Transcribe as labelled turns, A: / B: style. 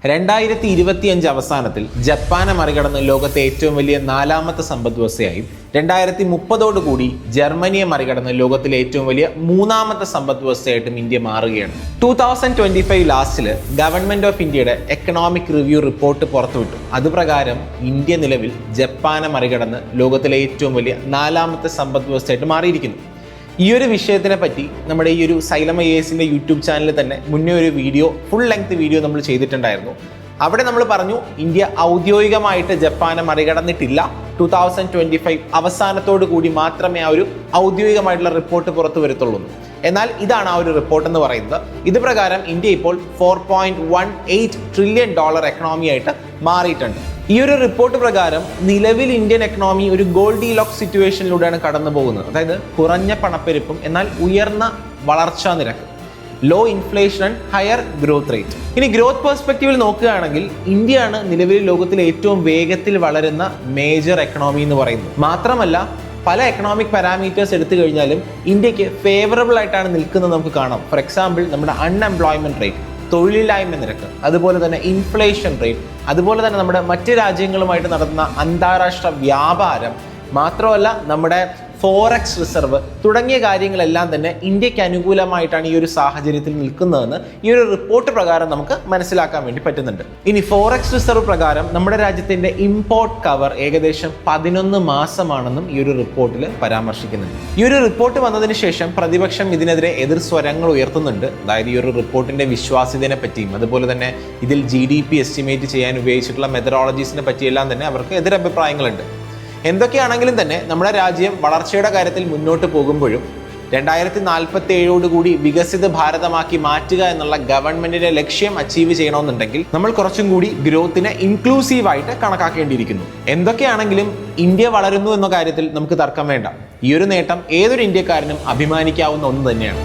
A: 2025 അവസാനത്തിൽ ജപ്പാനെ മറികടന്ന് ലോകത്തെ ഏറ്റവും വലിയ നാലാമത്തെ സമ്പദ് വ്യവസ്ഥയായും 2030 ജർമ്മനിയെ മറികടന്ന് ലോകത്തിലെ ഏറ്റവും വലിയ മൂന്നാമത്തെ സമ്പദ് വ്യവസ്ഥയായിട്ടും ഇന്ത്യ മാറുകയാണ്. 2025 ലാസ്റ്റിൽ ഗവൺമെന്റ് ഓഫ് ഇന്ത്യയുടെ എക്കണോമിക് റിവ്യൂ റിപ്പോർട്ട് പുറത്തുവിട്ടു. അതുപ്രകാരം ഇന്ത്യ നിലവിൽ ജപ്പാനെ മറികടന്ന് ലോകത്തിലെ ഏറ്റവും വലിയ നാലാമത്തെ സമ്പദ് വ്യവസ്ഥയായിട്ട് മാറിയിരിക്കുന്നു. ഈ ഒരു വിഷയത്തിനെ പറ്റി നമ്മുടെ ഈ ഒരു സൈലം IASന്റെ യൂട്യൂബ് ചാനലിൽ തന്നെ മുന്നേ ഒരു വീഡിയോ, ഫുൾ ലെങ്ത് വീഡിയോ നമ്മൾ ചെയ്തിട്ടുണ്ടായിരുന്നു. അവിടെ നമ്മൾ പറഞ്ഞു ഇന്ത്യ ഔദ്യോഗികമായിട്ട് ജപ്പാനെ മറികടന്നിട്ടില്ല. 2025 അവസാനത്തോടു കൂടി മാത്രമേ ആ ഒരു ഔദ്യോഗികമായിട്ടുള്ള റിപ്പോർട്ട് പുറത്തു വരത്തുള്ളൂ. എന്നാൽ ഇതാണ് ആ ഒരു റിപ്പോർട്ട് എന്ന് പറയുന്നത്. ഇത് പ്രകാരം ഇന്ത്യ ഇപ്പോൾ $4.18 ട്രില്യൺ എക്കണോമി ആയിട്ട് മാറിയിട്ടുണ്ട്. ഈ ഒരു റിപ്പോർട്ട് പ്രകാരം നിലവിൽ ഇന്ത്യൻ എക്കണോമി ഒരു ഗോൾഡി ലോക്ക് സിറ്റുവേഷനിലൂടെയാണ് കടന്നു പോകുന്നത്. അതായത് കുറഞ്ഞ പണപ്പെരുപ്പും എന്നാൽ ഉയർന്ന വളർച്ചാ നിരക്ക്, low inflation and higher growth rate. ഇനി ഗ്രോത്ത് പെർസ്പെക്റ്റീവിൽ നോക്കുകയാണെങ്കിൽ ഇന്ത്യയാണ് നിലവിൽ ലോകത്തിലെ ഏറ്റവും വേഗത്തിൽ വളരുന്ന മേജർ എക്കണോമി എന്ന് പറയുന്നത്. മാത്രമല്ല പല എക്കണോമിക് പാരാമീറ്റേഴ്സ് എടുത്തു കഴിഞ്ഞാലും ഇന്ത്യക്ക് ഫേവറബിൾ ആയിട്ടാണ് നിൽക്കുന്നത് നമുക്ക് കാണാം. ഫോർ എക്സാമ്പിൾ നമ്മുടെ അൺഎംപ്ലോയ്മെന്റ് റേറ്റ്, തൊഴിലില്ലായ്മ നിരക്ക്, അതുപോലെ തന്നെ ഇൻഫ്ലേഷൻ റേറ്റ്, അതുപോലെ തന്നെ നമ്മുടെ മറ്റ് രാജ്യങ്ങളുമായിട്ട് നടത്തുന്ന അന്താരാഷ്ട്ര വ്യാപാരം, മാത്രമല്ല നമ്മുടെ ഫോറക്സ് റിസർവ് തുടങ്ങിയ കാര്യങ്ങളെല്ലാം തന്നെ ഇന്ത്യക്ക് അനുകൂലമായിട്ടാണ് ഈ ഒരു സാഹചര്യത്തിൽ നിൽക്കുന്നതെന്ന് ഈ ഒരു റിപ്പോർട്ട് പ്രകാരം നമുക്ക് മനസ്സിലാക്കാൻ വേണ്ടി പറ്റുന്നുണ്ട്. ഇനി ഫോറക്സ് റിസർവ് പ്രകാരം നമ്മുടെ രാജ്യത്തിന്റെ ഇമ്പോർട്ട് കവർ ഏകദേശം 11 മാസമാണെന്നും ഈ ഒരു റിപ്പോർട്ടിൽ പരാമർശിക്കുന്നുണ്ട്. ഈ ഒരു റിപ്പോർട്ട് വന്നതിന് ശേഷം പ്രതിപക്ഷം ഇതിനെതിരെ എതിർ സ്വരങ്ങൾ ഉയർത്തുന്നുണ്ട്. അതായത് ഈ ഒരു റിപ്പോർട്ടിന്റെ വിശ്വാസ്യതയെ പറ്റിയും അതുപോലെ തന്നെ ഇതിൽ GDP എസ്റ്റിമേറ്റ് ചെയ്യാൻ ഉപയോഗിച്ചിട്ടുള്ള മെത്തഡോളജീസിനെ പറ്റിയെല്ലാം തന്നെ അവർക്ക് എതിരഭിപ്രായങ്ങളുണ്ട്. എന്തൊക്കെയാണെങ്കിലും തന്നെ നമ്മുടെ രാജ്യം വളർച്ചയുടെ കാര്യത്തിൽ മുന്നോട്ട് പോകുമ്പോഴും 2047 വികസിത ഭാരതമാക്കി മാറ്റുക എന്നുള്ള ഗവൺമെന്റിന്റെ ലക്ഷ്യം അച്ചീവ് ചെയ്യണമെന്നുണ്ടെങ്കിൽ നമ്മൾ കുറച്ചും കൂടി ഗ്രോത്തിനെ ഇൻക്ലൂസീവായിട്ട് കണക്കാക്കേണ്ടിയിരിക്കുന്നു. എന്തൊക്കെയാണെങ്കിലും ഇന്ത്യ വളരുന്നു എന്ന കാര്യത്തിൽ നമുക്ക് തർക്കം വേണ്ട. ഈ ഒരു നേട്ടം ഏതൊരു ഇന്ത്യക്കാരനും അഭിമാനിക്കാവുന്ന ഒന്ന് തന്നെയാണ്.